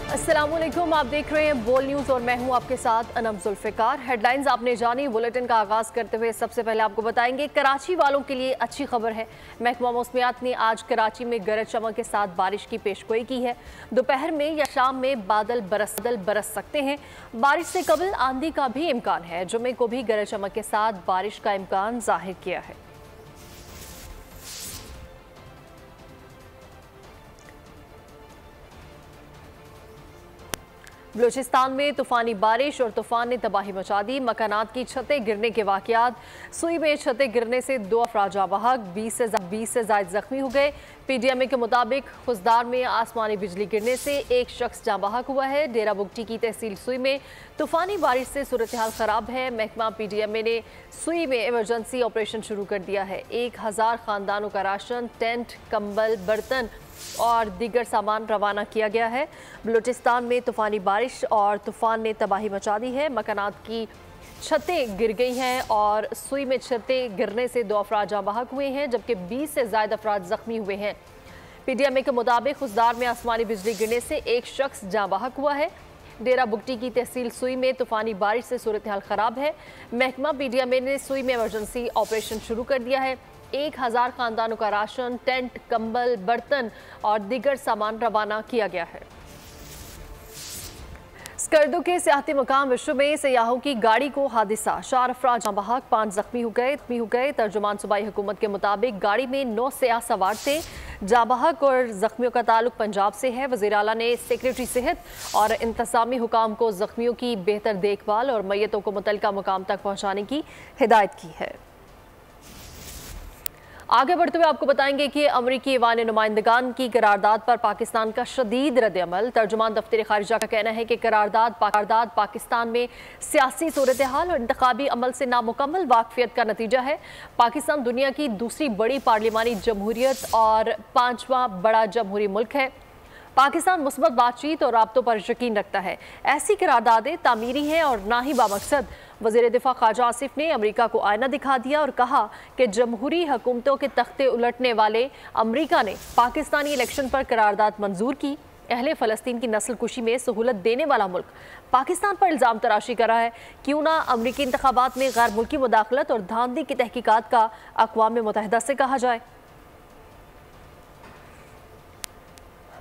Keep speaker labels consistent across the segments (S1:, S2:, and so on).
S1: अस्सलामुअलैकुम, आप देख रहे हैं बोल न्यूज़ और मैं हूं आपके साथ अनम जुल्फ़िकार। हेडलाइंस आपने जानी। बुलेटिन का आगाज़ करते हुए सबसे पहले आपको बताएंगे कराची वालों के लिए अच्छी खबर है। महकमा मौसमियात ने आज कराची में गरज चमक के साथ बारिश की पेशगोई की है। दोपहर में या शाम में बादल बरस सकते हैं। बारिश से कबल आंधी का भी इम्कान है। जुमे को भी गरज चमक के साथ बारिश का इम्कान जाहिर किया है। बलूचिस्तान में तूफानी बारिश और तूफान ने तबाही मचा दी। मकानात की छतें गिरने के वाक़यात। सुई में छतें गिरने से 2 अफराद जाँ बहक, 20 से ज़ायद ज़ख्मी हो गए। PDMA के मुताबिक खुशदार में आसमानी बिजली गिरने से एक शख्स जाँ बहक हुआ है। डेरा बुगटी की तहसील सुई में तूफानी बारिश से सूरत हाल ख़राब है। महकमा PDMA ने सुई में इमरजेंसी ऑपरेशन शुरू कर दिया है। 1000 ख़ानदानों का राशन, टेंट, कंबल, बर्तन और दीगर सामान रवाना किया गया है। बलूचिस्तान में तूफानी बारिश और तूफान ने तबाही मचा दी है। मकानात की छतें गिर गई हैं और सुई में छतें गिरने से 2 अफराद जाँ बहक हुए हैं, जबकि 20 से ज़ायद अफराद ज़ख्मी हुए हैं। PDMA के मुताबिक खुशदार में आसमानी बिजली गिरने से एक शख्स जाँ बहक हुआ है। डेरा बुगटी की तहसील सुई में तूफानी बारिश से सूरत हाल ख़राब है। महकमा PDMA ने सुई में इमरजेंसी ऑपरेशन शुरू कर दिया है। 1000 ख़ानदानों का राशन, टेंट, कंबल, बर्तन और दीगर सामान रवाना किया गया है। स्कर्दू के सियाहती मकाम विश्व में सयाहों की गाड़ी को हादसा, 4 अफराद जाँ बहक, 5 ज़ख्मी हो गए। तर्जुमान सूबाई हुकूमत के मुताबिक गाड़ी में 9 सयाह सवार थे। जाँ बहक और ज़ख्मियों का ताल्लुक पंजाब से है। वज़ीर आला ने सेक्रेटरी सेहत और इंतज़ामी हुकाम को ज़ख्मियों की बेहतर देखभाल और मैयतों को मुतल्लिका मुकाम तक पहुँचाने की हिदायत की है। आगे बढ़ते हुए आपको बताएंगे कि अमरीकी ऐवान नुमाइंदगान की करारदाद पर पाकिस्तान का शदीद रद्द-ए-अमल। तर्जुमान दफ्तर खारिजा का कहना है कि करारदाद पाकिस्तान में सियासी सूरत हाल और इंतखाबी अमल से नामुकम्मल वाकफियत का नतीजा है। पाकिस्तान दुनिया की दूसरी बड़ी पार्लिमानी जमहूरियत और 5वां बड़ा जमहूरी मुल्क है। पाकिस्तान मुस्बत बातचीत और राब्तों पर यकीन रखता है। ऐसी करारदादें तामीरी हैं और ना ही बामकसद। वज़ीर दिफा ख्वाजा आसिफ ने अमरीका को आईना दिखा दिया और कहा कि जमहूरी हुकूमतों के तख्ते उलटने वाले अमरीका ने पाकिस्तानी इलेक्शन पर करारदाद मंजूर की। अहले फ़लस्तीन की नस्ल कुशी में सहूलत देने वाला मुल्क पाकिस्तान पर इल्ज़ाम तराशी कर रहा है। क्यों ना अमरीकी इंतखाबात में गैर मुल्की मुदाखलत और धांधली की तहकीकात का अक़वाम मुत्तहिदा से कहा जाए।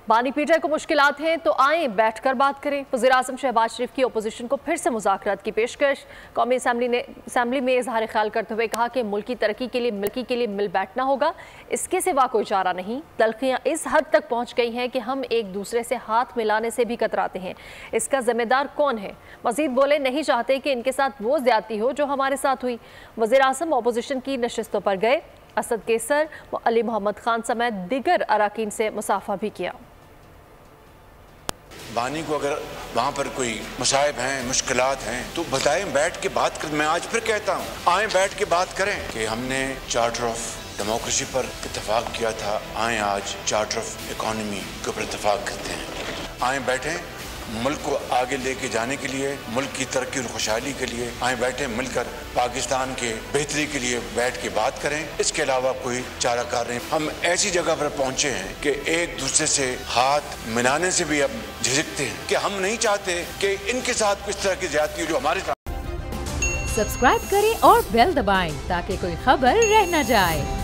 S1: बानी पीटीआई को मुश्किलात हैं तो आए बैठ कर बात करें। वज़ीर आज़म शहबाज शरीफ की अपोजिशन को फिर से मुज़ाकरात की पेशकश। कौमी असम्बली में इजहार ख्याल करते हुए कहा कि मुल्की तरक्की के लिए मिल बैठना होगा, इसके सिवा कोई चारा नहीं। तलखियाँ इस हद तक पहुँच गई हैं कि हम एक दूसरे से हाथ मिलाने से भी कतराते हैं। इसका जिम्मेदार कौन है? मजीद बोले, नहीं चाहते कि इनके साथ वो ज्यादती हो जो हमारे साथ हुई। वज़ीर आज़म अपोजिशन की नशिस्तों पर गए। असद केसर, अली मोहम्मद खान समेत दीगर अराकीन से मुसाफा भी किया।
S2: बानी को अगर वहाँ पर कोई मसाइब हैं, मुश्किलात हैं तो बताएं, बैठ के बात करें। मैं आज फिर कहता हूँ, आए बैठ के बात करें कि हमने चार्टर ऑफ डेमोक्रेसी पर इत्तेफाक किया था, आए आज चार्टर ऑफ इकोनॉमी के ऊपर इत्तेफाक करते हैं। आए बैठें, मुल्क को आगे लेके जाने के लिए, मुल्क की तरक्की और खुशहाली के लिए आए बैठे, मिलकर पाकिस्तान के बेहतरी के लिए बैठ के बात करें। इसके अलावा कोई चाराकार नहीं। हम ऐसी जगह पर पहुंचे हैं कि एक दूसरे से हाथ मिलाने से भी अब झिझकते हैं कि हम नहीं चाहते कि इनके साथ किस तरह की ज्यादती जो हमारे साथ।
S3: सब्सक्राइब करें और बेल दबाएं ताकि कोई खबर रह न जाए।